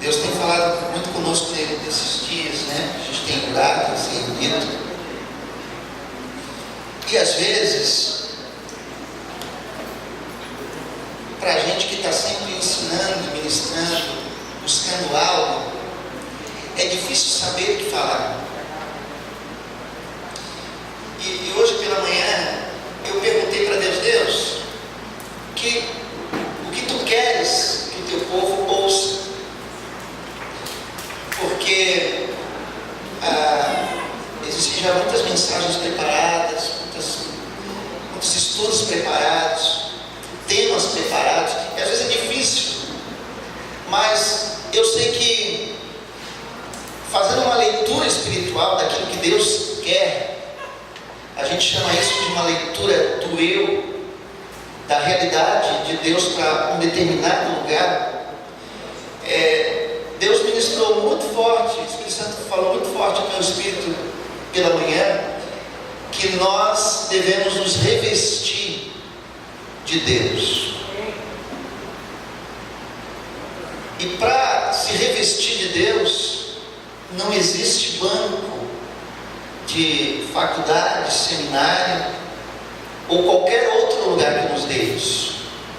Deus tem falado muito conosco nesses dias, né? A gente tem orado, se reunido. E às vezes, para a gente que está sempre ensinando, ministrando, buscando algo, é difícil saber o que falar. E hoje pela manhã eu perguntei para Deus, o que tu queres que o teu povo ouça? Porque existem já muitas mensagens preparadas, muitos estudos preparados, temas preparados, e às vezes é difícil, mas eu sei que fazendo uma leitura espiritual daquilo que Deus quer, a gente chama isso de uma leitura do eu, da realidade de Deus para um determinado lugar. Deus ministrou muito forte, o Espírito Santo falou muito forte ao meu espírito pela manhã, que nós devemos nos revestir de Deus. E para se revestir de Deus, não existe banco de faculdade, seminário ou qualquer outro lugar que nos dê isso,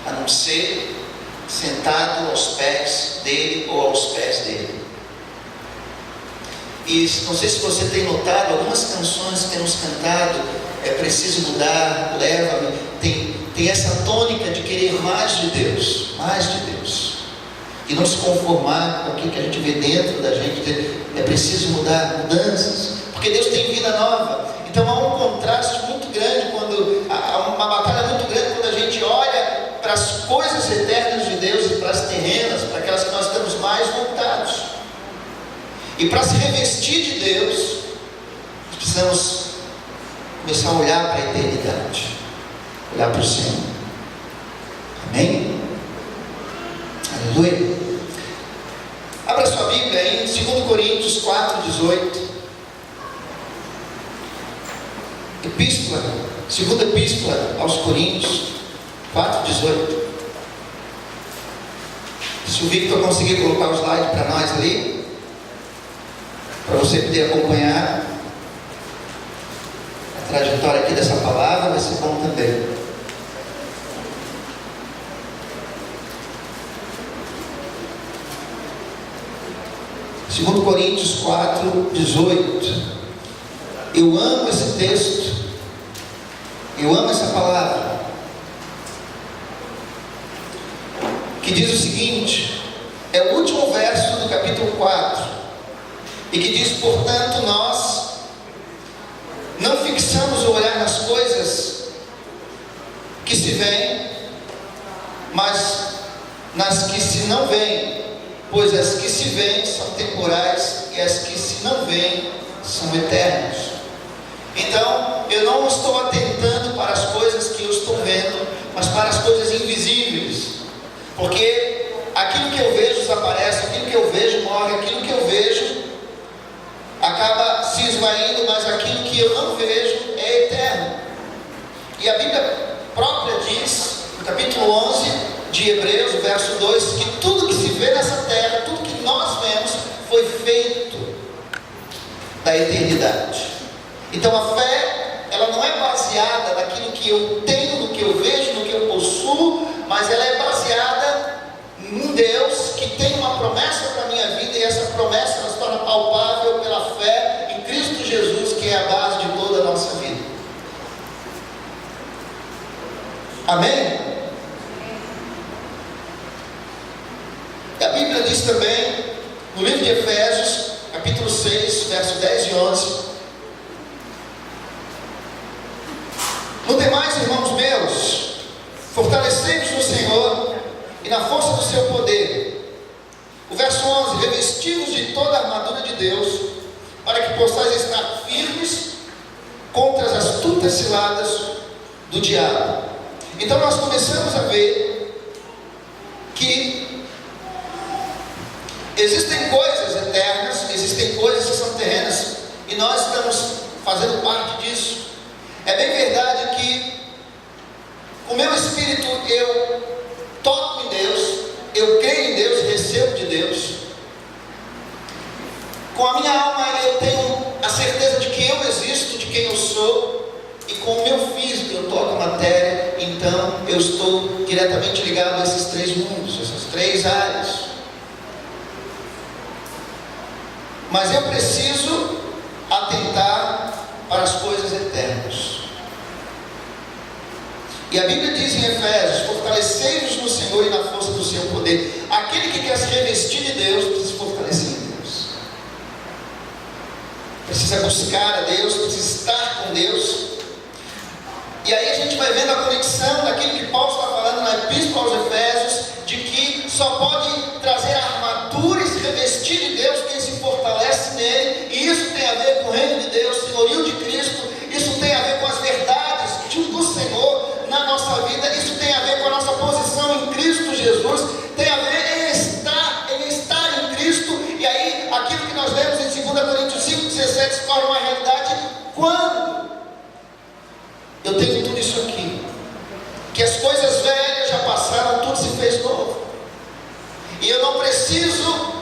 a não ser sentado aos pés dele ou aos pés dele. E não sei se você tem notado, algumas canções que temos cantado, é preciso mudar, leva-me, tem essa tônica de querer mais de Deus, e não se conformar com aquilo que a gente vê dentro da gente. É preciso mudar, mudanças, porque Deus tem vida nova. Então há um contraste muito grande, há uma batalha muito grande quando a gente olha para as coisas eternas de Deus e para as terrenas, para aquelas que nós estamos mais voltados. E para se revestir de Deus, nós precisamos começar a olhar para a eternidade, olhar para o Senhor. Amém? Aleluia. Abra sua Bíblia em 2 Coríntios 4:18. Segunda Epístola aos Coríntios 4:18. Se o Victor conseguir colocar o slide para nós ali, para você poder acompanhar a trajetória aqui dessa palavra, vai ser bom também. Segundo Coríntios 4:18. Eu amo esse texto, eu amo essa palavra, que diz o seguinte, é o último verso do capítulo 4, e que diz: portanto nós não fixamos o olhar nas coisas que se veem, mas nas que se não veem, pois as que se veem são temporais e as que se não veem são eternas. Então, eu não estou atentando para as coisas que eu estou vendo, mas para as coisas invisíveis, porque aquilo que eu vejo desaparece, aquilo que eu vejo morre, aquilo que eu vejo acaba se esvaindo, mas aquilo que eu não vejo é eterno. E a Bíblia própria diz, no capítulo 11 de Hebreus, verso 2, que tudo que se vê nessa terra, tudo que nós vemos, foi feito da eternidade. Então a fé, ela não é baseada naquilo que eu tenho, no que eu vejo, no que eu possuo, mas ela é baseada em Deus que tem uma promessa para a minha vida, e essa promessa ela se torna palpável pela fé em Cristo Jesus, que é a base de toda a nossa vida. Amém? E a Bíblia diz também, no livro de Efésios, capítulo 6, verso 10 e 11, no demais, irmãos meus, fortalecei-vos no Senhor e na força do seu poder. O verso 11, revesti-vos de toda a armadura de Deus, para que possais estar firmes contra as astutas ciladas do diabo. Então nós começamos a ver que existem coisas eternas, existem coisas que são terrenas, e nós estamos fazendo parte disso. É bem verdade que o meu espírito, eu toco em Deus, eu creio em Deus, recebo de Deus, Com a minha alma eu tenho a certeza de que eu existo, de quem eu sou, e com o meu físico eu toco a matéria, então eu estou diretamente ligado a esses três mundos, essas três áreas. Mas eu preciso atentar para as coisas eternas. E a Bíblia diz em Efésios: fortalecei-vos no Senhor e na força do seu poder. Aquele que quer se revestir de Deus precisa se fortalecer em Deus, precisa buscar a Deus, precisa estar com Deus. E aí a gente vai vendo a conexão daquilo que Paulo está falando na Epístola aos Efésios, de que só pode trazer a armadura e se revestir de Deus quem se fortalece nele. E isso tem a ver com o reino de Deus, senhorio de Cristo. Isso tem a ver com as verdades do Senhor na nossa vida. Isso tem a ver com a nossa posição em Cristo Jesus. Tem a ver em estar em Cristo. E aí aquilo que nós lemos em 2 Coríntios 5,17 se torna uma realidade quando eu tenho tudo isso aqui, que as coisas velhas já passaram, tudo se fez novo, e eu não preciso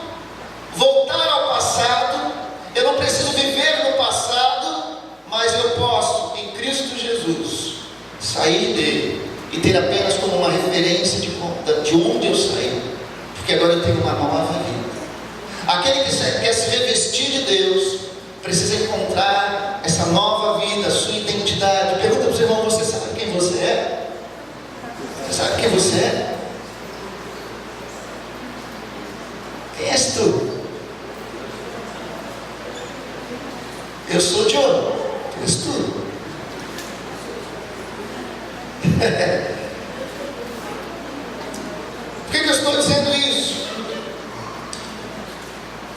voltar ao passado, eu não preciso viver no passado, mas eu posso, em Cristo Jesus, sair dele e ter apenas como uma referência de onde eu saí, porque agora eu tenho uma nova vida. Aquele que quer se revestir de Deus precisa encontrar essa nova vida, a sua identidade. Pergunta para o seu irmão: você sabe quem você é? Você sabe quem você é? Quem és tu? Eu sou John. Tu és tu. Por que eu estou dizendo isso?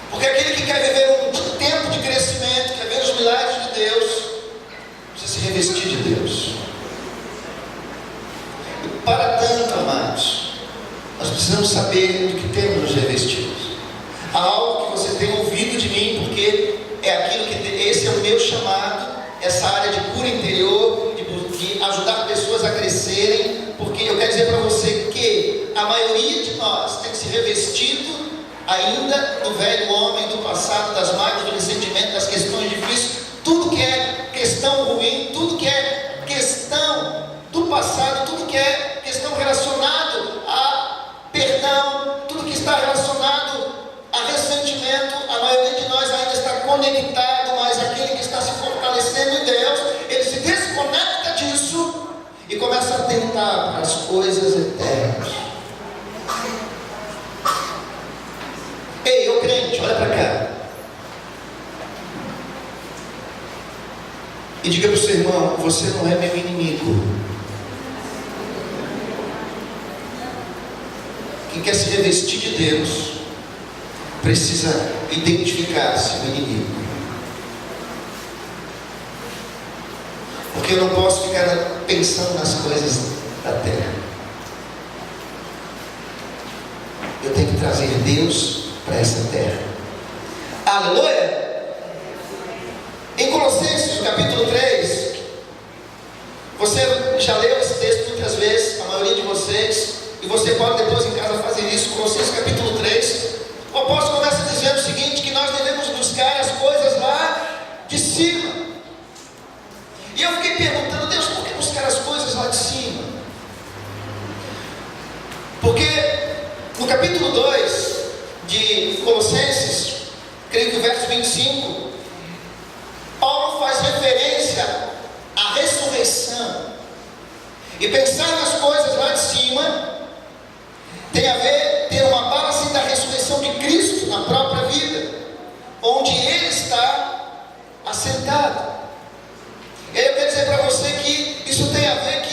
Porque aquele que quer viver um tempo de crescimento, quer ver os milagres de Deus, precisa se revestir de Deus. E para tanto, amados, nós precisamos saber do que temos nos revestidos. Há algo que você tem ouvido de mim, porque é aquilo que esse é o meu chamado, essa área de cura interior, de ajudar pessoas a crescerem, porque eu quero dizer para você que a maioria de nós tem se revestido ainda do velho homem, do passado, das mágoas, do ressentimento, das questões difíceis, tudo que é questão ruim, tudo que é questão do passado, tudo que é questão relacionado a perdão, tudo que está relacionado a ressentimento, a maioria de nós ainda está conectado, mas aquele que está se fortalecendo em Deus, ele se desconecta disso e começa a atentar para as coisas eternas. Ei, ô crente, olha para cá e diga para o seu irmão: você não é meu inimigo. Quem quer se revestir de Deus precisa identificar seu inimigo, porque eu não posso ficar pensando nas coisas da terra. Eu tenho que trazer Deus para essa terra. Aleluia! Em Colossenses, no capítulo 3, você já leu esse texto muitas vezes, a maioria de vocês, e você pode depois em casa fazer isso. Colossenses capítulo 3, o apóstolo começa dizendo o seguinte: que nós devemos buscar as coisas lá de cima. E eu fiquei perguntando: Deus, por que buscar as coisas lá de cima? Porque no capítulo 2 de Colossenses, creio que o verso 25, Paulo faz referência à ressurreição. E pensar nas coisas lá de cima tem a ver, ter uma base da ressurreição de Cristo na própria vida, onde Ele está assentado. E aí eu quero dizer para você que isso tem a ver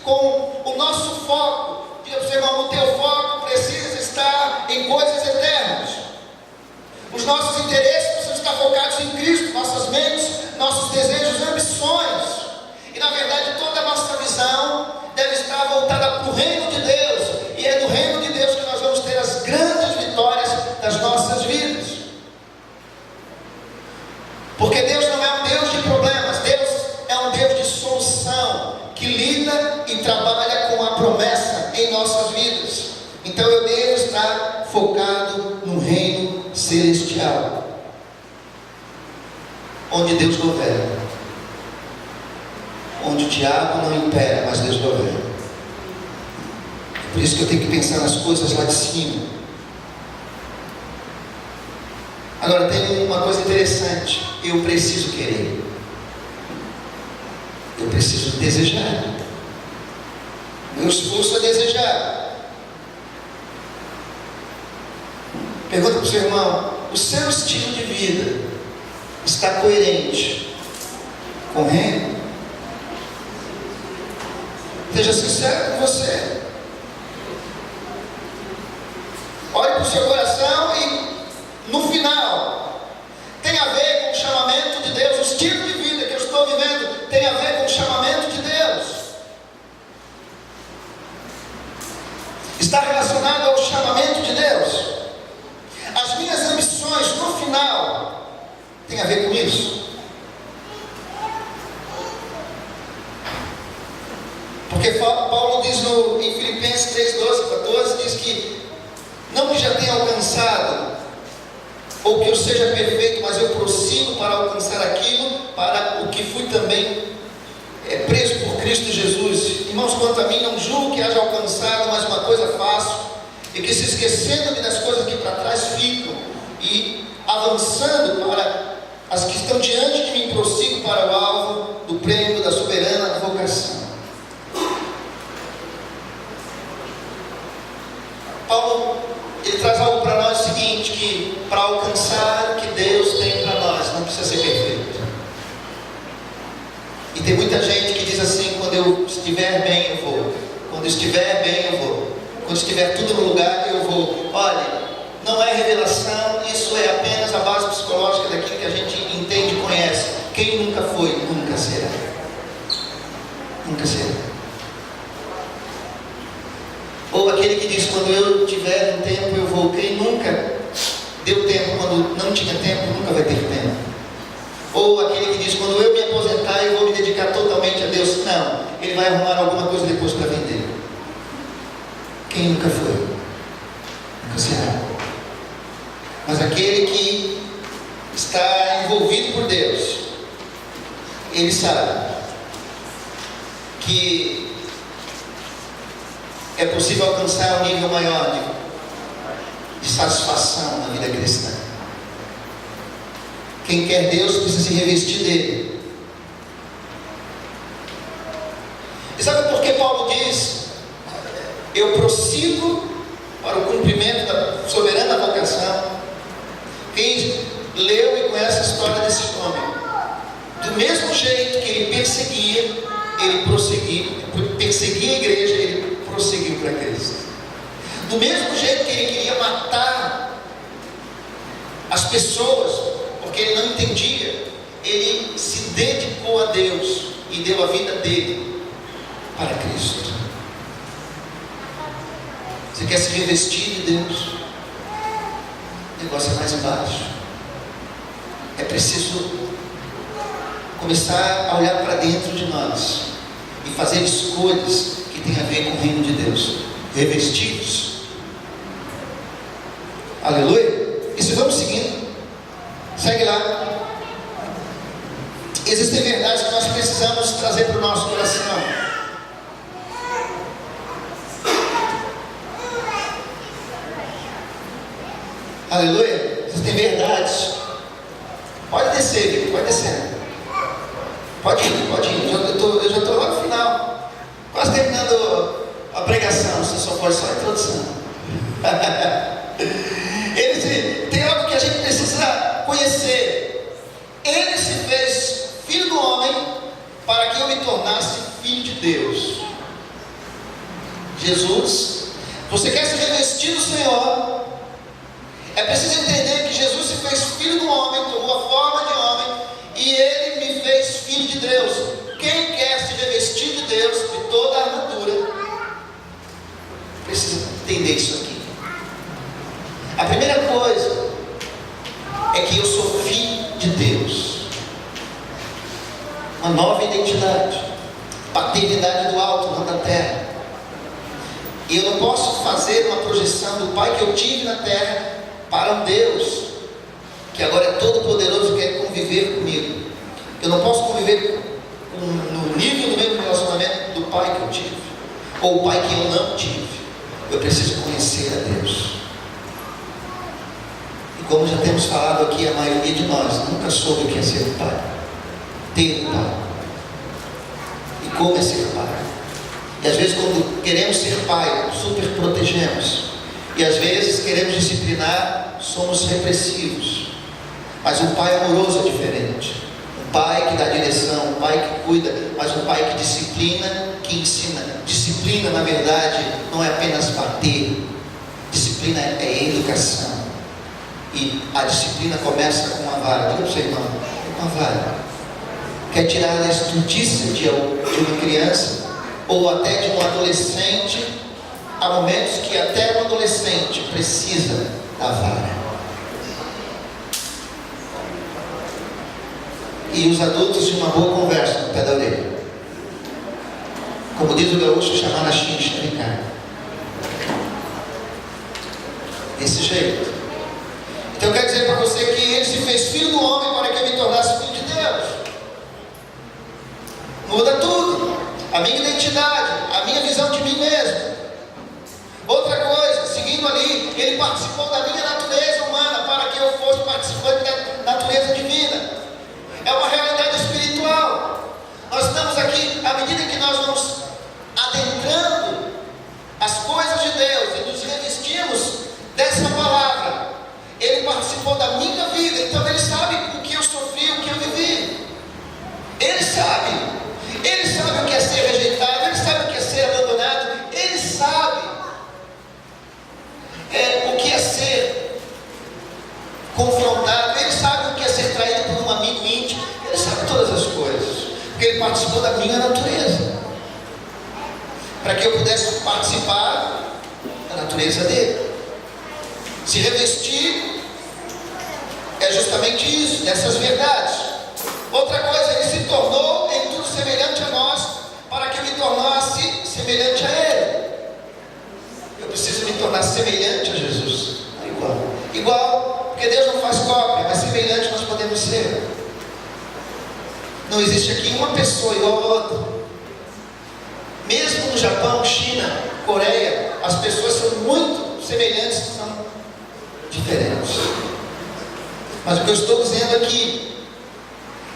com o nosso foco. Diga para o seu irmão: o teu foco precisa estar em coisas eternas. Os nossos interesses precisam estar focados em Cristo, nossas mentes, nossos desejos, ambições. E na verdade toda a nossa visão deve estar voltada para o reino de Deus. E é no reino de Deus que nós vamos ter as grandes vitórias das nossas vidas. Porque Deus não é um Deus de problemas, Deus é um Deus de solução, que lida e trabalha com a promessa em nossas vidas. Então eu devo estar focado no reino celestial. onde Deus governa, onde o diabo não impera, mas Deus governa. Por isso que eu tenho que pensar nas coisas lá de cima. Agora tem uma coisa interessante: eu preciso querer, eu preciso desejar. Meu esforço é desejar. Pergunta para o seu irmão: o seu estilo de vida está coerente com o reino? Seja sincero com você. Olhe para o seu coração e no final tem a ver com o chamamento de Deus. O estilo de vida que eu estou vivendo tem a ver com o chamamento de Deus. Está relacionado ao chamamento de Deus. As minhas ambições no final têm a ver com isso. Porque Paulo diz em Filipenses 3, 12, 14, diz que não que já tenha alcançado, ou que eu seja perfeito, mas eu prossigo para alcançar aquilo, para o que fui também preso por Cristo Jesus. Irmãos, quanto a mim, não julgo que haja alcançado, mas uma coisa faço, e que se esquecendo-me das coisas que para trás ficam, e avançando para as que estão diante de mim, prossigo para o alvo do prêmio da soberana vocação. Paulo, ele traz algo para nós o seguinte, que para alcançar o que Deus tem para nós, não precisa ser perfeito. E tem muita gente que diz assim: quando eu estiver bem eu vou, quando estiver bem eu vou, quando estiver tudo no lugar eu vou. Olha, não é revelação, isso é apenas a base psicológica daquilo que a gente entende e conhece. Quem nunca foi, nunca será. Nunca será. Ou aquele que diz: quando eu tiver um tempo eu vou. Quem nunca deu tempo quando não tinha tempo, nunca vai ter tempo. Ou aquele que diz: quando eu me aposentar eu vou me dedicar totalmente a Deus. Não, ele vai arrumar alguma coisa depois para vender. Quem nunca foi, nunca será. Mas aquele que está envolvido por Deus, ele sabe que é possível alcançar um nível maior de satisfação na vida cristã. Quem quer Deus precisa se revestir dele. E sabe por que Paulo diz: eu prossigo para o cumprimento da soberana vocação? Quem leu e conhece a história desse homem, do mesmo jeito que ele perseguia, ele prosseguiu, perseguia a igreja, ele prosseguiu para Cristo. Do mesmo jeito que ele queria matar as pessoas, porque ele não entendia, ele se dedicou a Deus e deu a vida dele para Cristo. Você quer se revestir de Deus? O negócio é mais baixo. É preciso começar a olhar para dentro de nós e fazer escolhas que tem a ver com o reino de Deus, revestidos. Aleluia. E se vamos seguindo, segue lá. Existem verdades que nós precisamos trazer para o nosso coração. Aleluia. Existem verdades. Pode descer, Vitor, pode descer. Pode ir. Eu já estou lá no final, quase terminando a pregação, se só for só a introdução. Tem algo que a gente precisa conhecer. Ele se fez filho do homem para que eu me tornasse filho de Deus. Jesus, você quer se revestir do Senhor? É preciso entender que Jesus se fez filho do homem, tomou a forma de homem, e ele me fez filho de Deus. Quem quer se revestir de Deus, de toda a armadura, precisa entender isso aqui. A primeira coisa é que eu sou filho de Deus. Uma nova identidade, paternidade do alto, não da terra. E eu não posso fazer uma projeção do pai que eu tive na terra para um Deus que agora é todo poderoso e quer conviver comigo. Eu não posso conviver no nível do mesmo relacionamento do pai que eu tive, ou o pai que eu não tive. Eu preciso conhecer a Deus. E como já temos falado aqui, a maioria de nós nunca soube o que é ser pai, ter um pai, e como é ser pai. E às vezes, quando queremos ser pai, super protegemos, e às vezes queremos disciplinar, somos repressivos. Mas um pai amoroso é diferente. Um pai que dá direção, um pai que cuida, mas um pai que disciplina, que ensina. Disciplina, na verdade, não é apenas bater. Disciplina é educação. E a disciplina começa com uma vara. Diga para o seu irmão, uma vara. Quer tirar a estudice de uma criança, ou até de um adolescente. Há momentos que até um adolescente precisa da vara. E os adultos de uma boa conversa no pé da orelha. Como diz o gaúcho, chamar na xincha, brincar. Desse jeito. Então eu quero dizer para você que ele se fez filho do homem para que eu me tornasse filho de Deus. Muda tudo. A minha identidade, a minha visão de mim mesmo. Outra coisa, seguindo ali, ele participou da minha natureza humana para que eu fosse participante da natureza divina. É uma realidade espiritual. Nós estamos aqui, à medida que nós vamos adentrando as coisas de Deus e nos revestimos dessa palavra, ele participou da minha vida, então ele sabe o que eu sofri, o que eu vivi. Ele sabe o que é ser rejeitado, ele sabe o que é ser abandonado, ele sabe o que é ser confrontado, ele sabe o que é ser traído por um amigo íntimo, ele sabe todas as coisas, porque ele participou da minha natureza, para que eu pudesse participar da natureza dele. Se revestir é justamente isso, dessas verdades. Outra coisa, ele se tornou em tudo semelhante a nós, para que eu me tornasse semelhante a ele. Eu preciso me tornar semelhante a Jesus. Igual, porque Deus não faz cópia, mas semelhante nós podemos ser. Não existe aqui uma pessoa igual a outra. Mesmo no Japão, China, Coreia, as pessoas são muito semelhantes, são diferentes. Mas o que eu estou dizendo aqui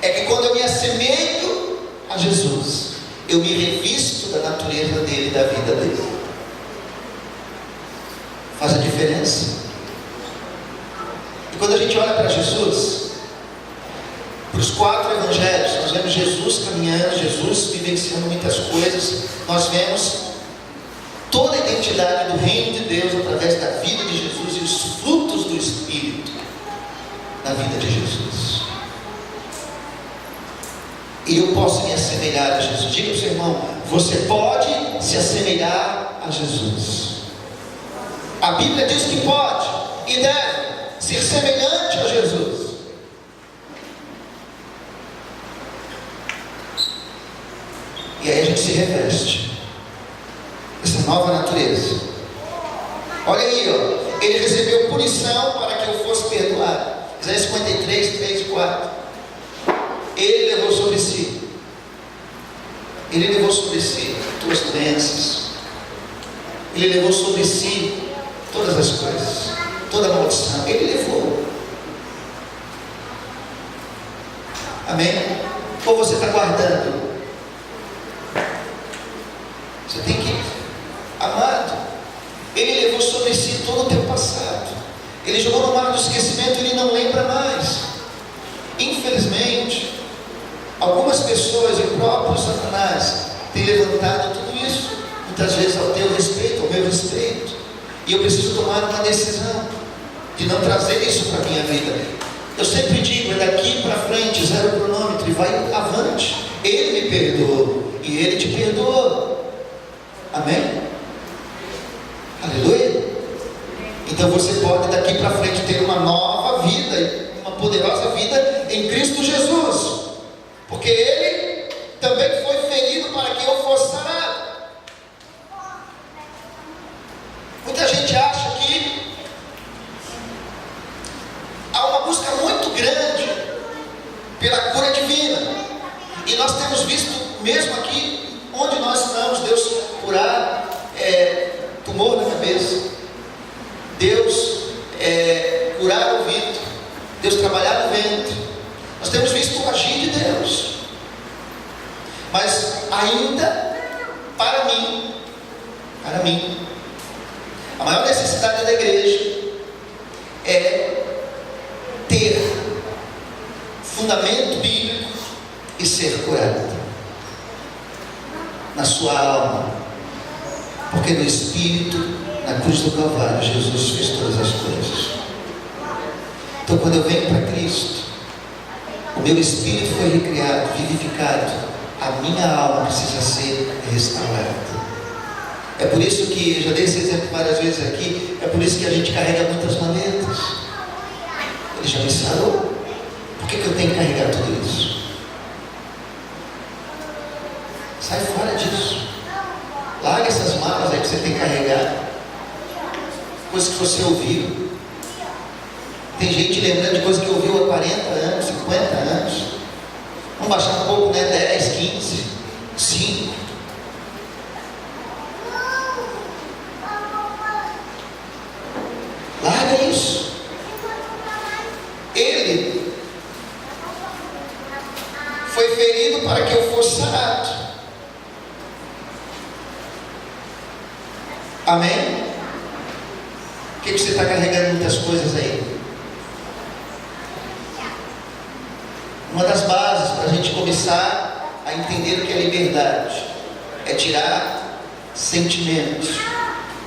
é que quando eu me assemelho a Jesus, eu me revisto da natureza dele, da vida dele. Faz a diferença. E quando a gente olha para Jesus, para os 4 evangelhos, nós vemos Jesus caminhando, Jesus vivenciando muitas coisas. Nós vemos toda a identidade do reino de Deus através da vida de Jesus e os frutos do Espírito na vida de Jesus. E eu posso me assemelhar a Jesus. Diga para o seu irmão, você pode se assemelhar a Jesus. A Bíblia diz que pode e deve ser semelhante a Jesus. E aí a gente se reveste dessa nova natureza. Olha aí, ó. Ele recebeu punição para que eu fosse perdoado. Isaías 53, 3 e 4. Ele levou sobre si. Ele levou sobre si tuas doenças. Ele levou sobre si todas as coisas, toda a maldição. Ele levou. Amém? Ou você está guardando? Você tem que, amado, ele levou sobre si todo o teu passado. Ele jogou no mar do esquecimento e ele não lembra mais. Infelizmente, algumas pessoas e o próprio Satanás têm levantado tudo isso, muitas vezes ao teu respeito, ao meu respeito. E eu preciso tomar uma decisão de não trazer isso para a minha vida. Eu sempre digo, é daqui para frente, 0 cronômetro, e vai avante. Ele me perdoou e ele te perdoou. Amém? Aleluia. Então você pode daqui para frente ter uma nova vida, uma poderosa vida em Cristo Jesus, porque ele também foi ferido para que eu fosse sarado. Muita gente acha que há uma busca muito grande pela cura divina. E nós temos visto, mesmo aqui onde nós estamos, Deus curar tumor na cabeça, Deus curar o ouvido, Deus trabalhar no ventre. Nós temos visto o agir de Deus. Mas ainda, para mim, a maior necessidade da igreja é ter fundamento bíblico e ser curado na sua alma, porque no Espírito, na cruz do Calvário, Jesus fez todas as coisas. Então, quando eu venho para Cristo, o meu espírito foi recriado, vivificado, a minha alma precisa ser restaurada. É por isso que, eu já dei esse exemplo várias vezes aqui, é por isso que a gente carrega muitas maletas. Ele já me sarou. Por que eu tenho que carregar tudo isso? Sai fora disso. Larga essas malas aí que você tem que carregar. Coisas que você ouviu. Tem gente lembrando de coisas que ouviu há 40 anos, 50 anos. Vamos baixar um pouco, né? 10, 15, 5. Larga isso. Ele foi ferido para que eu fosse sarado. Amém? O que você está carregando muitas coisas aí? Uma das bases para a gente começar a entender o que é liberdade é tirar sentimentos.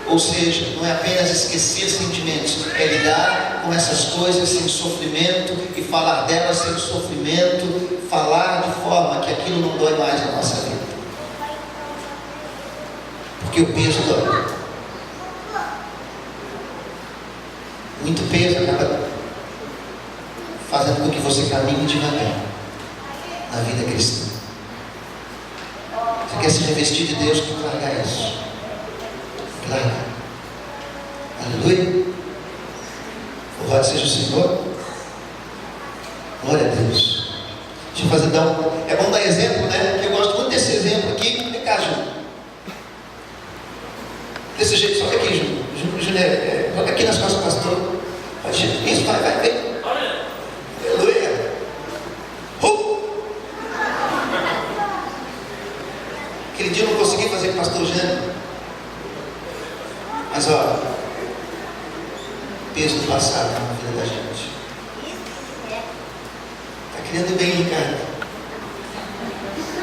Ou seja, não é apenas esquecer sentimentos, é lidar com essas coisas sem sofrimento e falar delas sem sofrimento, falar de forma que aquilo não dói mais na nossa vida. Porque o peso dói. Muito peso acaba fazendo com que você caminhe devagar na vida cristã. Você quer se revestir de Deus, tem que largar isso. Larga. Aleluia. Louvado seja o Senhor. Glória a Deus. Deixa eu é bom dar exemplo, né? Porque eu gosto muito desse exemplo aqui. Vem cá, Júnior. Desse jeito, sobe aqui, Júnior. Júnior, toca aqui nas costas do pastor. Isso, vai, vem. Aleluia. Aquele dia eu não consegui fazer com o pastor Jânio. Mas ó, peso do passado na vida da gente. Está criando bem, Ricardo.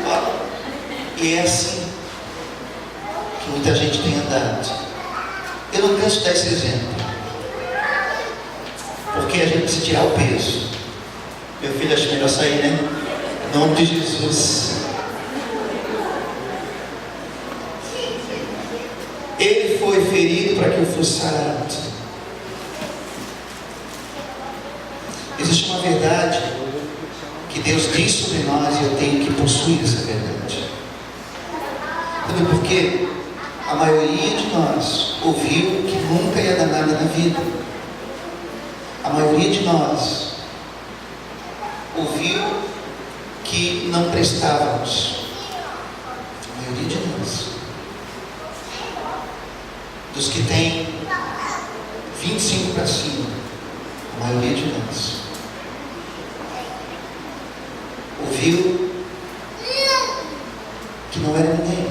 Ó, e é assim que muita gente tem andado. Eu não canso de dar esse exemplo, porque a gente precisa tirar o peso. Meu filho, acho melhor sair, né? Em nome de Jesus. Ele foi ferido para que eu fosse sarado. Existe uma verdade que Deus diz sobre nós e eu tenho que possuir essa verdade. Sabe por quê? A maioria de nós ouviu que nunca ia dar nada na vida. A maioria de nós ouviu que não prestávamos. A maioria de nós. Dos que tem 25 para cima, a maioria de nós ouviu que não era ninguém.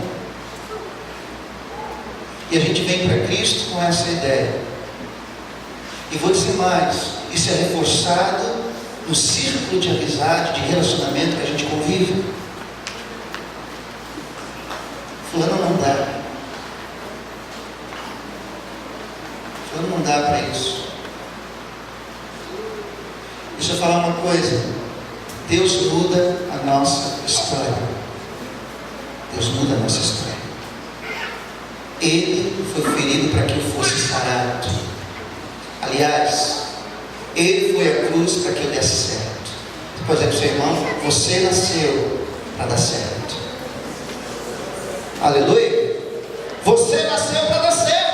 E a gente vem para Cristo com essa ideia. E vou dizer mais, isso é reforçado no círculo de amizade, de relacionamento que a gente convive. Fulano não dá. Não dá para isso. Deixa eu falar uma coisa. Deus muda a nossa história. Deus muda a nossa história. Ele foi ferido para que eu fosse sarado. Aliás, ele foi à cruz para que eu desse certo. Depois é para o seu irmão, você nasceu para dar certo. Aleluia. Você nasceu para dar certo.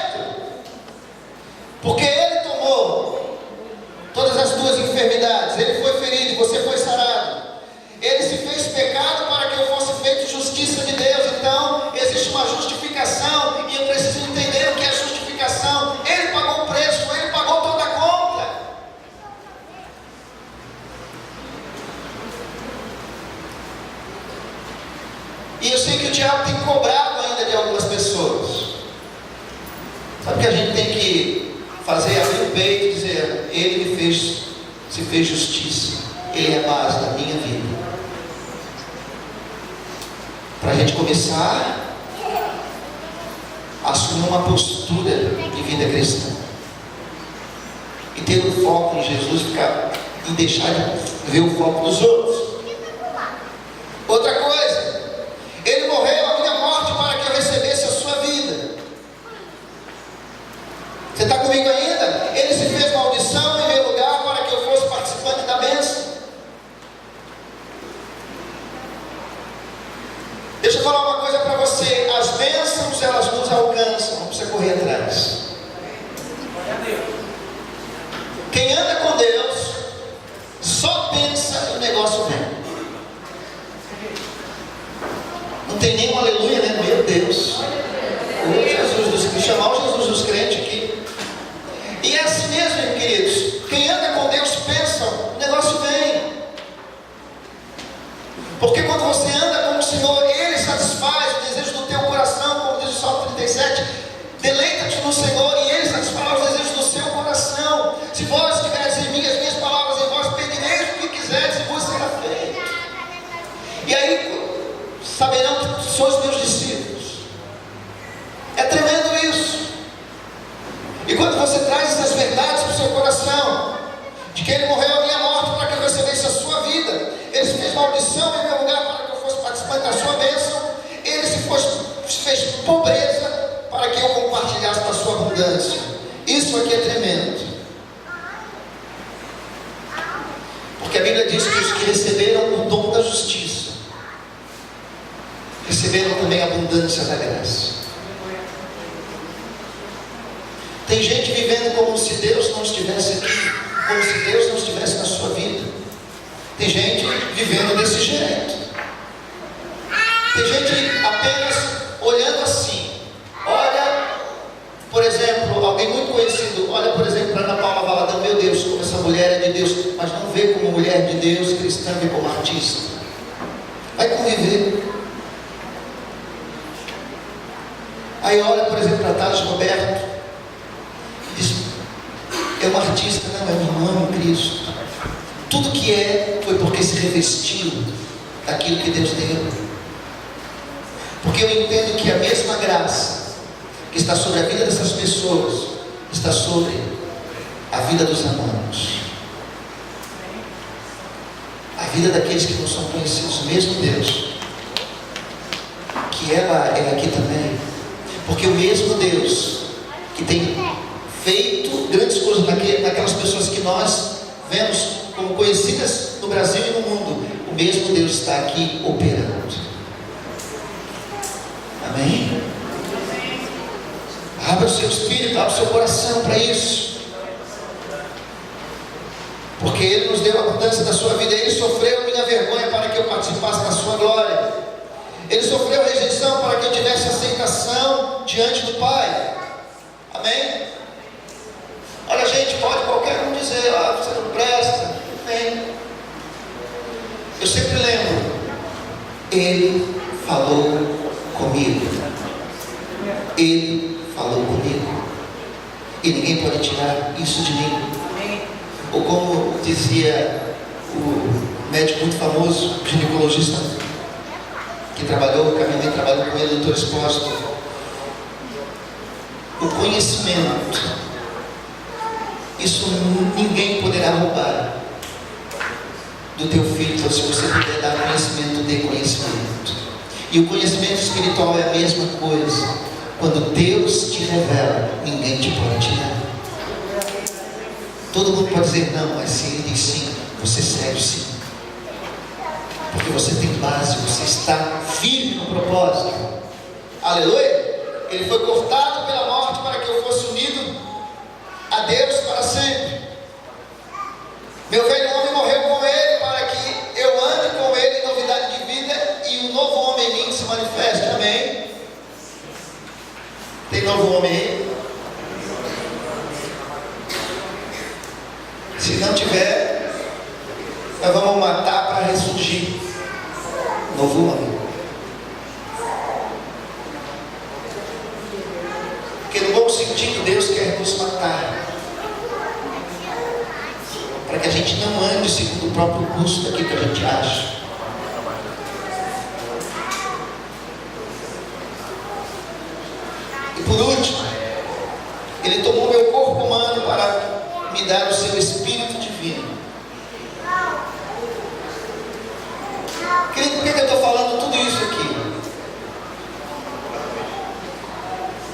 Porque ele tomou todas as tuas enfermidades, ele foi ferido, você foi sarado. Ele se fez pecado para que diabo tem cobrado ainda de algumas pessoas. Sabe que a gente tem que fazer, abrir o peito e dizer: Ele me fez, se fez justiça, Ele é a base da minha vida. Para a gente começar a assumir uma postura de vida cristã e ter um foco em Jesus, e deixar de ver o foco dos outros. Outra coisa, Ele morreu a minha morte para que eu recebesse a sua vida. Você está comigo ainda? Ele se fez maldição em meu lugar para que eu fosse participante da bênção. Deixa eu falar uma coisa para você: as bênçãos, elas nos alcançam, não precisa correr atrás. Quem anda com Deus só pensa e o negócio vem. Não tem nenhum aleluia, né? Meu Deus. Chamar o Jesus dos crentes aqui. E é assim mesmo, queridos. Quem anda com Deus pensa, o negócio vem. Porque quando você anda com o Senhor, Ele satisfaz o desejo do teu coração, como diz o Salmo 37. Deleita-te no Senhor e Ele satisfará os desejos do seu coração. Se vós tiveres em mim as minhas palavras, em vós pedireis o que quiseres e vos será feito. E aí saberão que sois meus discípulos. É tremendo isso. E quando você traz essas verdades para o seu coração, de que Ele morreu a minha morte para que eu recebesse a sua vida, Ele se fez maldição em meu lugar para que eu fosse participante da sua bênção, Ele se fez pobreza para que eu compartilhasse da sua abundância. Isso aqui é tremendo. Porque a Bíblia diz que os que receberam o dom da justiça receberam também a abundância da graça. Tem gente vivendo como se Deus não estivesse aqui, como se Deus não estivesse na sua vida. Tem gente vivendo desse jeito. Tem gente apenas olhando assim. Olha, por exemplo, alguém muito conhecido, olha, por exemplo, para Ana Paula Valadão: meu Deus, como essa mulher é de Deus, mas não vê como mulher de Deus, cristã, vê como artista. Vai conviver. Aí olha, por exemplo, para Thales Roberto, diz: é um artista, não, é um irmão em Cristo. Tudo que é foi porque se revestiu daquilo que Deus deu. Porque eu entendo que a mesma graça que está sobre a vida dessas pessoas está sobre a vida dos amados, a vida daqueles que não são conhecidos, mesmo Deus, que ela é aqui também. Porque o mesmo Deus que tem feito grandes coisas naquelas pessoas que nós vemos como conhecidas no Brasil e no mundo, o mesmo Deus está aqui operando. Amém? Abra o seu espírito, abra o seu coração para isso. Porque Ele nos deu a abundância da sua vida. Ele sofreu a minha vergonha para que eu participasse da sua glória. Ele sofreu a rejeição para que eu tivesse aceitação diante do Pai. Amém? Olha, gente, pode qualquer um dizer: ah, você não presta. Amém. Eu sempre lembro: Ele falou comigo. Ele falou comigo. E ninguém pode tirar isso de mim. Ou como dizia o médico muito famoso, ginecologista, que trabalhou com ele, doutor Exposto: o conhecimento, isso ninguém poderá roubar do teu filho. Então, se você puder dar conhecimento, dê conhecimento. E o conhecimento espiritual é a mesma coisa. Quando Deus te revela, ninguém te pode tirar. Todo mundo pode dizer não, mas se Ele diz sim, você segue sim. Porque você tem base, você está firme no propósito. Aleluia! Ele foi cortado pela morte para que eu fosse unido a Deus para sempre. Meu velho homem morreu com Ele para que eu ande com Ele em novidade de vida e um novo homem em mim se manifeste. Amém? Tem novo homem aí? Se não tiver, nós vamos matar para ressurgir. Novo homem. sentindo Deus quer nos matar, para que a gente não ande segundo o próprio curso daquilo que a gente acha. E por último, Ele tomou meu corpo humano para me dar o seu Espírito divino. Querido, por que eu estou falando tudo isso aqui?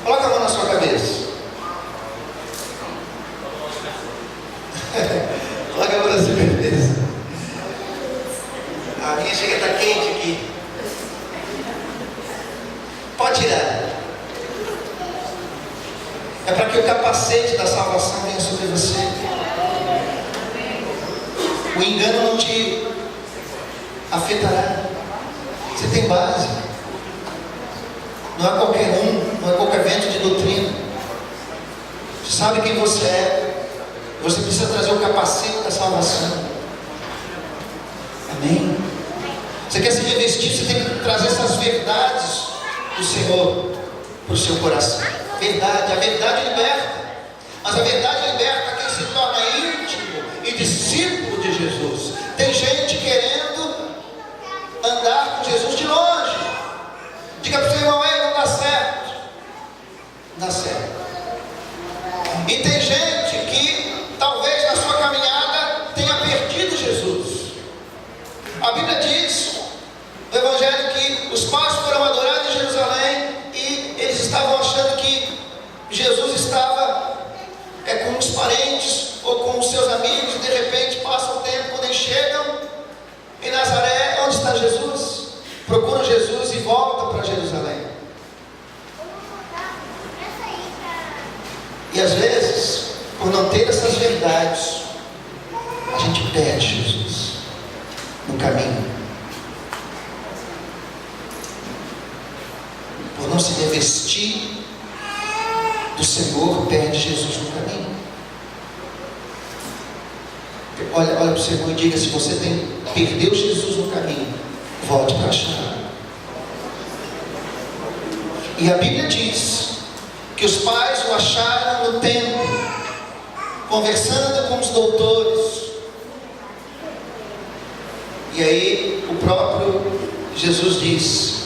Coloca a mão na sua cabeça. Coloca a mão na sua cabeça. A minha chega a estar quente aqui. Pode tirar. É para que o capacete da salvação venha sobre você. O engano não te afetará. Você tem base. Não é qualquer um, não é qualquer vento de doutrina. Você sabe quem você é. Você precisa trazer o capacete da salvação. Amém? Você quer se revestir, você tem que trazer essas verdades do Senhor para o seu coração. Verdade, a verdade liberta. Mas a verdade liberta quem se torna íntimo e discípulo de Jesus. Tem gente querendo andar com Jesus de longe. Diga para o seu irmão, não dá certo. Não dá certo. E tem gente que talvez na sua caminhada tenha perdido Jesus. A Bíblia diz no Evangelho que os pais foram adorar em Jerusalém e eles estavam achando que Jesus estava com os parentes ou com os seus amigos, e de repente passa o tempo, quando eles chegam em Nazaré, onde está Jesus? Procuram Jesus e voltam para Jerusalém. E às vezes, por não ter essas verdades, a gente perde Jesus no caminho. Por não se revestir do Senhor, perde Jesus no caminho. Olha para o seu irmão e diga: se você perdeu Jesus no caminho, volte para achar. E a Bíblia diz que os pais o acharam no templo, conversando com os doutores. E aí o próprio Jesus diz: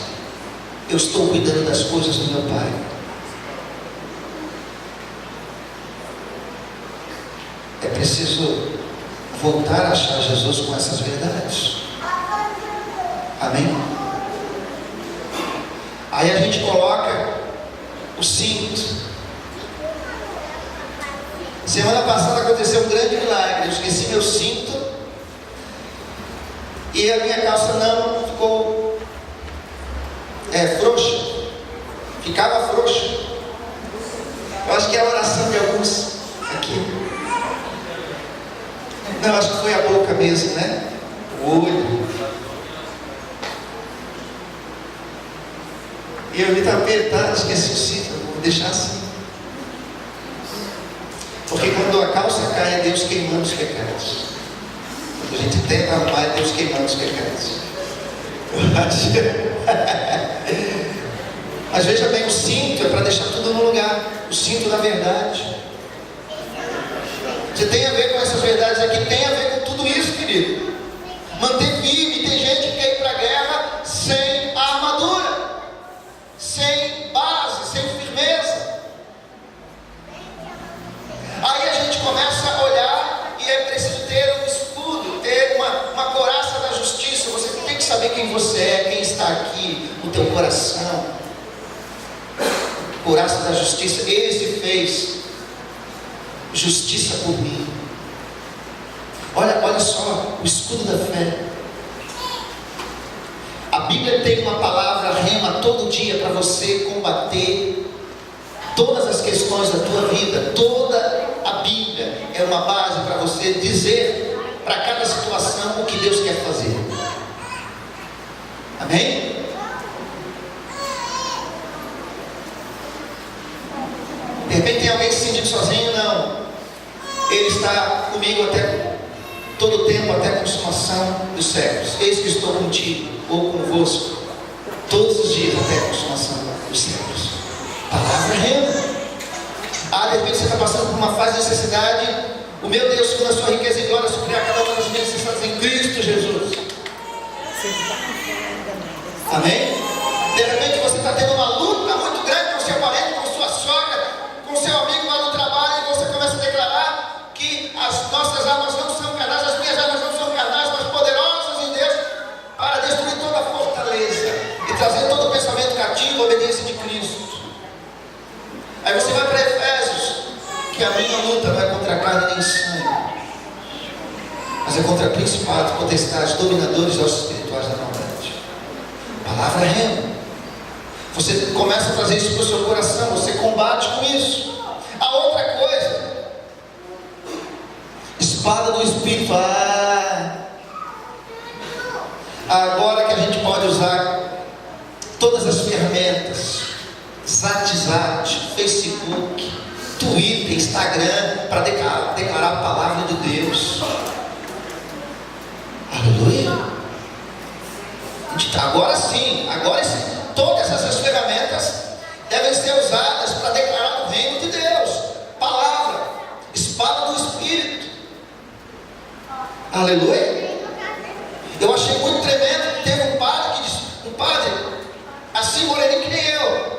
eu estou cuidando das coisas do meu Pai. É preciso voltar a achar Jesus com essas verdades. Amém? Aí a gente coloca o cinto. Semana passada aconteceu um grande milagre. Eu esqueci meu cinto e a minha calça não ficou frouxa. Ficava frouxa. Eu acho que é a oração de alguns aqui. Não, acho que foi a boca mesmo, né? O olho. E eu vi estar apertado, esqueci o cinto, vou deixar assim. Porque quando a calça cai, é Deus queimando os pecados. Quando a gente tenta arrumar, é Deus queimando os pecados. Mas veja bem, o cinto é para deixar tudo no lugar. O cinto da verdade. Você tem a ver com essas verdades aqui, tem a ver com tudo isso, querido. Manter firme. Tem gente que quer ir para a guerra sem a armadura, sem base, sem firmeza. Aí a gente começa a olhar e é preciso ter um escudo, ter uma couraça da justiça. Você tem que saber quem você é, quem está aqui, o teu coração. Couraça da justiça. Ele se fez justiça por mim. Olha só, o escudo da fé. A Bíblia tem uma palavra rema todo dia para você combater todas as questões da tua vida. Toda a Bíblia é uma base para você dizer para cada situação o que Deus quer fazer. Amém? De repente tem alguém se sentindo sozinho? Não. Ele está comigo até todo o tempo, até a consumação dos séculos. Eis que estou contigo, ou convosco, todos os dias até a consumação dos séculos. Palavra rema. De repente você está passando por uma fase de necessidade. O meu Deus, segundo a sua riqueza e glória, suprirá cada uma das minhas necessidades em Cristo Jesus. Amém? De repente você está tendo uma luta muito grande com seu parente, com sua sogra, com seu amigo lá no trabalho, e você começa a declarar que as nossas armas não são carnais, as minhas armas não são carnais, mas poderosas em Deus para destruir toda a fortaleza e trazer todo o pensamento cativo à obediência de Cristo. Aí você vai para Efésios, que a minha luta não é contra a carne nem sangue, mas é contra principados, potestades, dominadores aos espirituais da maldade. Palavra rema. Você começa a trazer isso para o seu coração, você combate com isso. A outra coisa, espada do Espírito. Agora que a gente pode usar todas as ferramentas, Zat, Facebook, Twitter, Instagram, para declarar a palavra de Deus. Aleluia. Agora sim, todas essas ferramentas devem ser usadas para declarar o reino de Deus. Palavra, espada do Espírito. Aleluia. Eu achei muito tremendo. Teve um padre que disse, assim moreninho que nem eu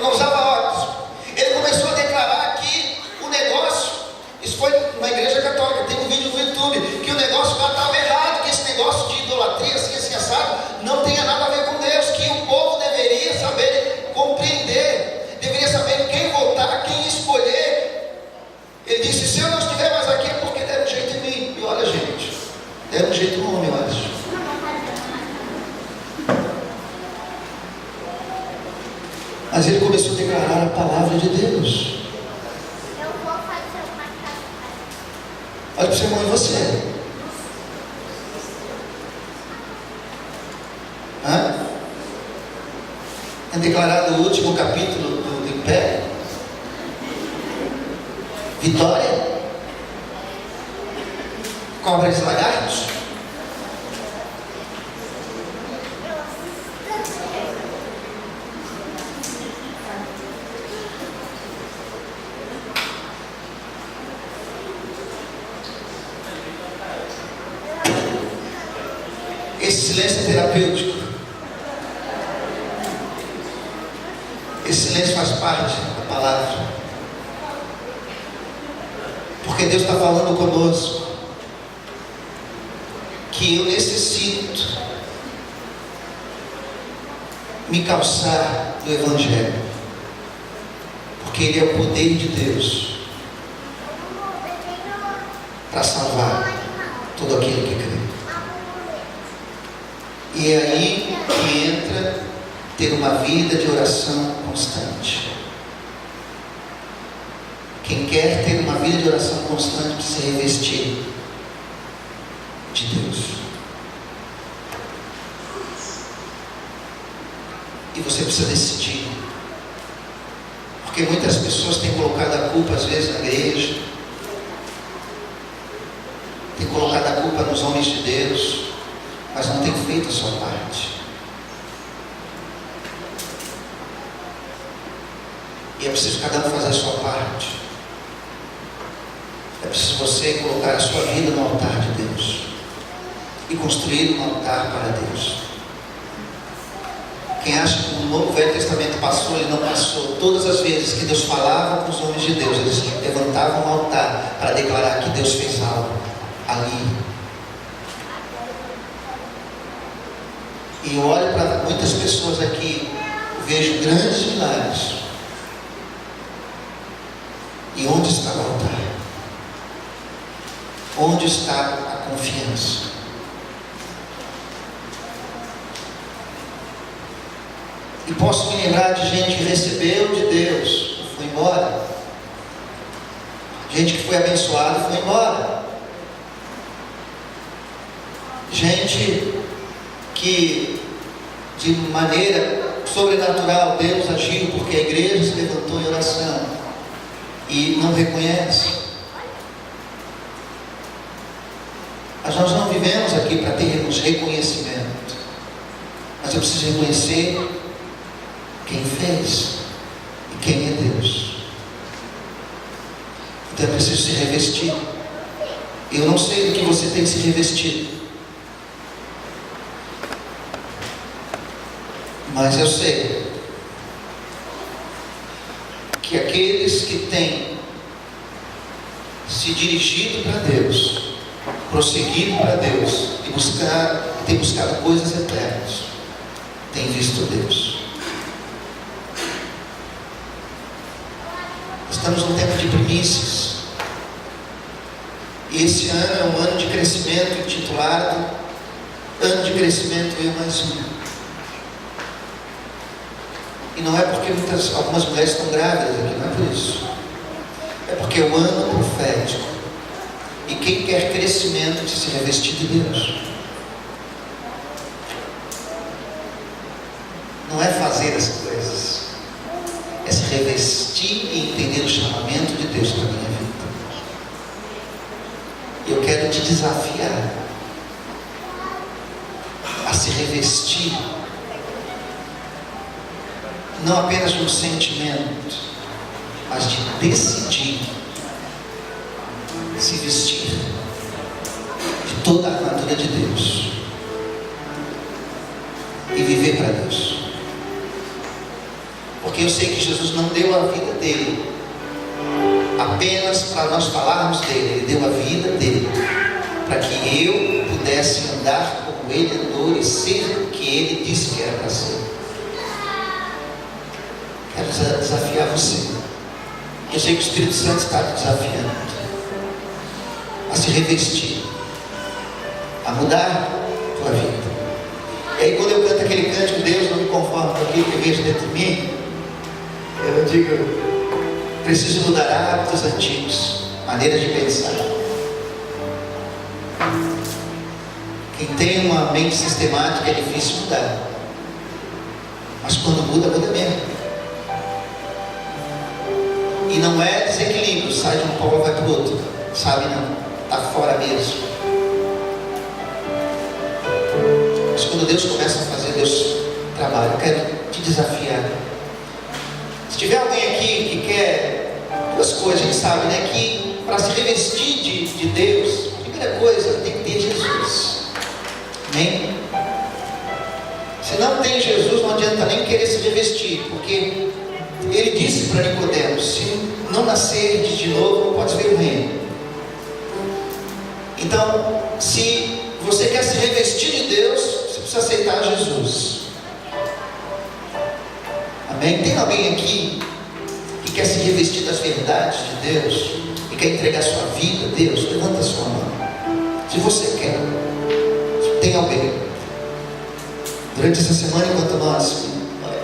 não usava óculos. Ele começou a declarar que o negócio, isso foi na igreja católica, tem um vídeo no YouTube, que o negócio lá estava errado, que esse negócio de idolatria, assim assado, não tenha nada a ver com Deus, que o povo deveria saber compreender, deveria saber quem votar, quem escolher. Ele disse, se eu não estiver mais aqui é porque deram um jeito em mim. E olha, gente, deram um jeito no homem, eu acho. Mas ele começou a declarar a palavra de Deus. Olha para o seu irmão e você. É declarado o último capítulo do Império. Vitória. Cobras e lagartos. Esse silêncio é terapêutico. Esse silêncio faz parte da palavra. Porque Deus está falando conosco que eu necessito me calçar do Evangelho. Porque ele é o poder de Deus para salvar todo aquele que crê. E é aí que entra ter uma vida de oração constante. Quem quer ter uma vida de oração constante precisa revestir de Deus. E você precisa decidir. Porque muitas pessoas têm colocado a culpa às vezes na igreja, têm colocado a culpa nos homens de Deus, mas não tem feito a sua parte. E é preciso cada um fazer a sua parte. É preciso você colocar a sua vida no altar de Deus e construir um altar para Deus. Quem acha que o Novo Velho Testamento passou, ele não passou. Todas as vezes que Deus falava com os homens de Deus, eles levantavam um altar para declarar que Deus fez algo ali. E eu olho para muitas pessoas aqui, vejo grandes milagres. E onde está o altar? Onde está a confiança? E posso me lembrar de gente que recebeu de Deus e foi embora. Gente que foi abençoada e foi embora. Gente que de maneira sobrenatural Deus agiu porque a igreja se levantou em oração e não reconhece. Mas nós não vivemos aqui para termos reconhecimento, mas eu preciso reconhecer quem fez e quem é Deus. Então é preciso se revestir. Eu não sei do que você tem se revestido, mas eu sei que aqueles que têm se dirigido para Deus, prosseguido para Deus e têm buscado coisas eternas, têm visto Deus. Estamos num tempo de primícias. E esse ano é um ano de crescimento intitulado Ano de Crescimento Eu Mais Um. E não é porque algumas mulheres estão grávidas aqui, não é por isso. É porque é o ano profético. E quem quer crescimento de se revestir de Deus. Não é fazer as coisas, é se revestir e entender o chamamento de Deus para a minha vida. Eu quero te desafiar a se revestir, não apenas de um sentimento, mas de decidir se vestir de toda a armadura de Deus e viver para Deus. Porque eu sei que Jesus não deu a vida dele apenas para nós falarmos dele. Ele deu a vida dele para que eu pudesse andar como ele andou e ser o que ele disse que era para ser. Quero desafiar você. Eu sei que o Espírito Santo está te desafiando a se revestir, a mudar a tua vida. E aí quando eu canto aquele cântico, Deus, não me conformo com aquilo que eu vejo dentro de mim, eu digo, preciso mudar hábitos antigos, maneiras de pensar. Quem tem uma mente sistemática é difícil mudar, mas quando muda, muda mesmo. E não é desequilíbrio, sai de um polo e vai para o outro, sabe não, está fora mesmo. Mas quando Deus começa a fazer, Deus trabalha. Eu quero te desafiar. Se tiver alguém aqui que quer duas coisas, a gente sabe, né? Que para se revestir de Deus, a primeira coisa, tem que ter Jesus. Amém? Se não tem Jesus, não adianta nem querer se revestir, porque ele disse para Nicodemos: se não nascer de novo, não pode ver o reino. Então, se você quer se revestir de Deus, você precisa aceitar Jesus. Amém? Tem alguém aqui que quer se revestir das verdades de Deus e quer entregar sua vida a Deus? Levanta a sua mão. Se você quer. Tem alguém. Durante essa semana, enquanto nós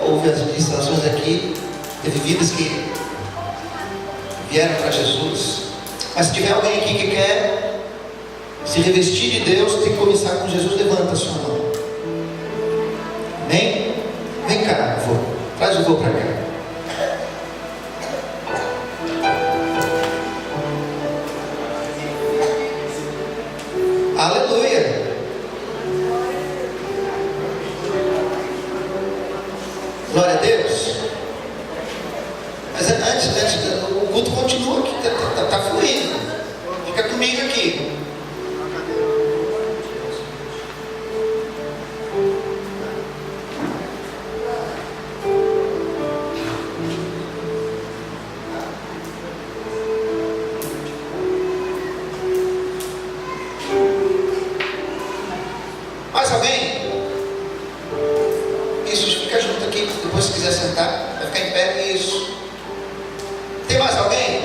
houve as ministrações aqui, teve vidas que vieram para Jesus. Mas se tiver alguém aqui que quer se revestir de Deus, tem que começar com Jesus. Levanta a sua mão. Amém? Vem cá, vô. Traz o vô para cá. Aleluia. Glória a Deus. Mas antes, o culto continua aqui, está fluindo. Fica comigo aqui. Mais alguém? Isso, fica junto aqui. Depois, se quiser sentar, vai ficar em pé. Isso. Tem mais alguém?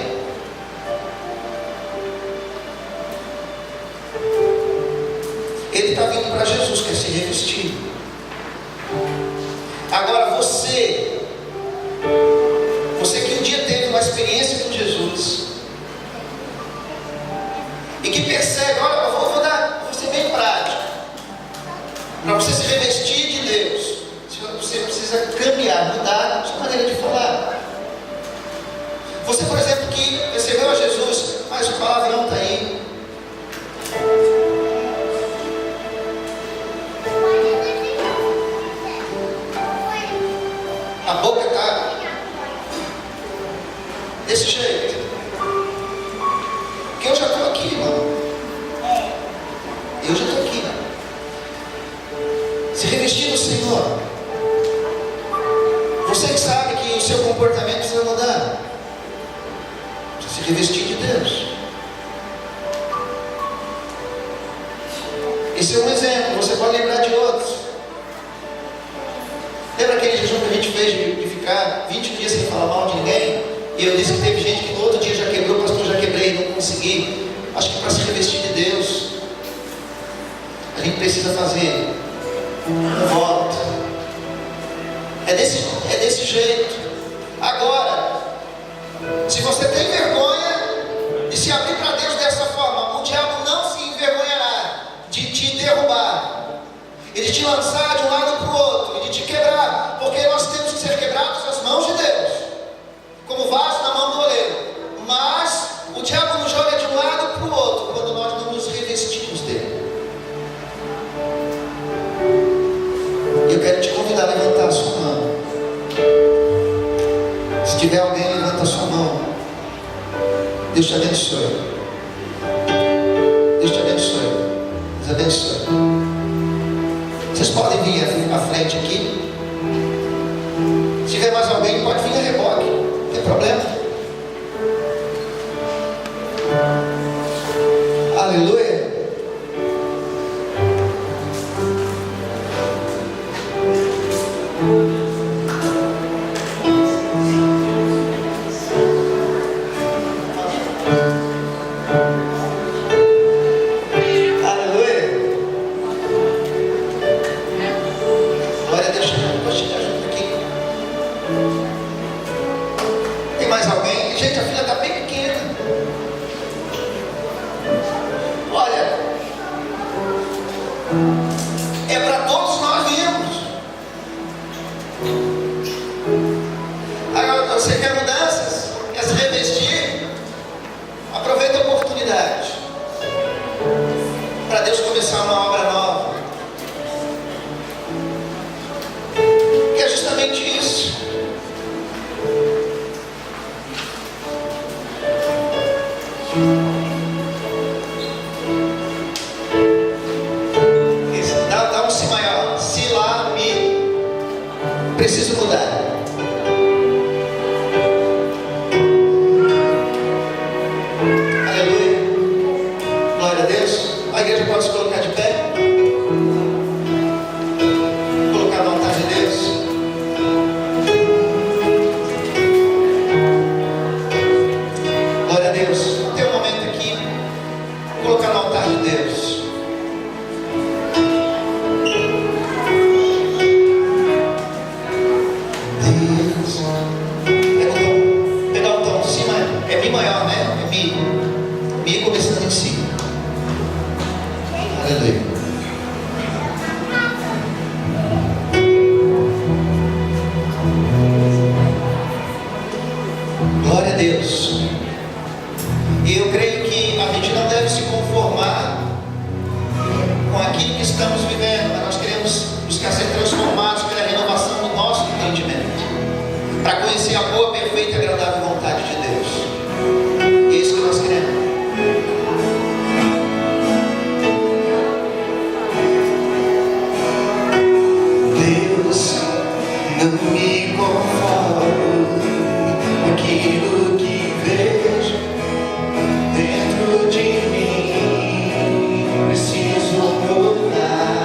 Ele está vindo para Jesus, quer se revestir. Agora você que um dia teve uma experiência com Jesus e que percebe, olha, eu vou ser bem prático. Para você se revestir de Deus, você precisa cambiar, mudar a sua maneira de falar. Você, por exemplo, que recebeu a Jesus, mas o palavrão está aí. A boca está desse jeito. Você que sabe que o seu comportamento precisa mudar. Precisa se revestir de Deus. Esse é um exemplo, você pode lembrar de outros. Lembra aquele jejum que a gente fez de ficar 20 dias sem falar mal de ninguém? E eu disse que teve gente que no outro dia já quebrou, pastor, já quebrei, não consegui. Acho que para se revestir de Deus, a gente precisa fazer um voto. É desse jeito. Agora, se você tem vergonha de se abrir para Deus dessa forma, o diabo não se envergonhará de te derrubar e de te lançar de um lado para o outro e de te quebrar, porque nós temos que ser quebrados nas mãos de Deus, como vaso na mão do oleiro. Mas o diabo nos joga de um lado para o outro quando nós não nos revestimos dele. Eu quero te convidar a levantar a sua mão. Se tiver alguém, levanta a sua mão. Deus te abençoe. Deus te abençoe. Deus abençoe. Vocês podem vir à frente aqui. Se tiver mais alguém, pode vir a reboque. Não tem problema. Aleluia. Preciso mudar. Aleluia. Glória a Deus. A igreja pode se colocar de pé. Colocar na vontade de Deus. Glória a Deus. Tem um momento aqui. Colocar no altar de Deus. Preciso mudar.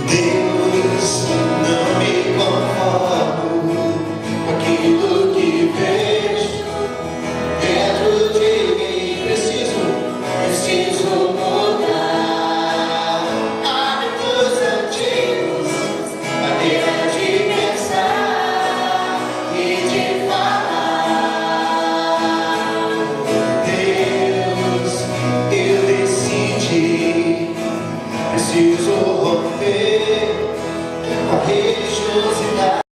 Deus